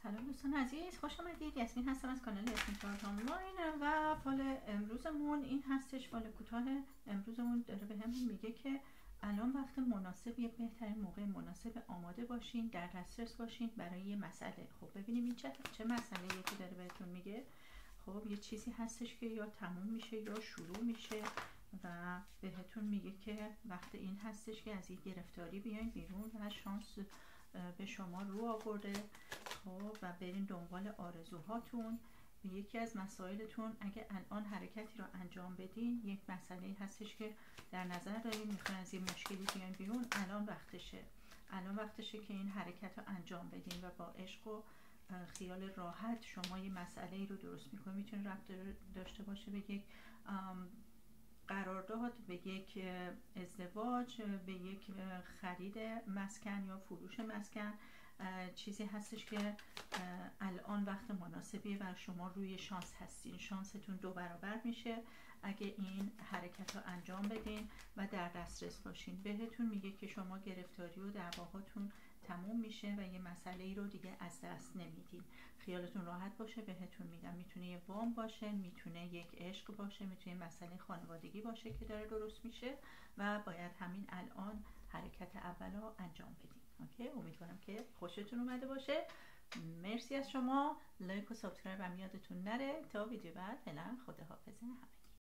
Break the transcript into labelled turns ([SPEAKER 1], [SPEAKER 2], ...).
[SPEAKER 1] سلام دوستان عزیز، خوش آمدید. یاسمین هستم از کانال یاسمین چارت آنلاین و فال امروزمون این هستش. فال کوتاه امروزمون داره به همون میگه که الان وقت مناسبیه، بهترین موقع مناسب آماده باشین، در دسترس باشین برای یه مسئله. خب ببینیم این چه مسئله یکی داره بهتون میگه. خب یه چیزی هستش که یا تموم میشه یا شروع میشه و بهتون میگه که وقت این هستش که از این گرفتاری بیاین بیرون و شانس به شما رو آورده. خب و برین دنبال آرزوهاتون. یکی از مسائلتون اگه الان حرکتی رو انجام بدین، یک مسئله هستش که در نظر دارین میخواین از این مشکلی بیاین بیرون، الان وقتشه که این حرکت رو انجام بدین و با عشق و خیال راحت شما یه مسئله رو درست میکنید. میتونه ربط داشته باشه به یک قرارداد، به یک ازدواج، به یک خرید مسکن یا فروش مسکن. چیزی هستش که الان وقت مناسبیه و شما روی شانس هستین. شانستون 2 برابر میشه اگه این حرکت رو انجام بدین و در دسترس باشین. بهتون میگه که شما گرفتاری و دعواهاتون تموم میشه و یه مسئله ای رو دیگه از دست نمیدین. خیالتون راحت باشه. بهتون میگم میتونه یه وام باشه، میتونه یک عشق باشه، میتونه مسئله خانوادگی باشه که داره درست میشه و باید همین الان حرکت اول رو انجام بدین. اوکی، امیدوارم که خوشتون اومده باشه. مرسی از شما. لایک و سابسکرایب هم یادتون نره. تا ویدیو بعد، فعلا خداحافظ همه.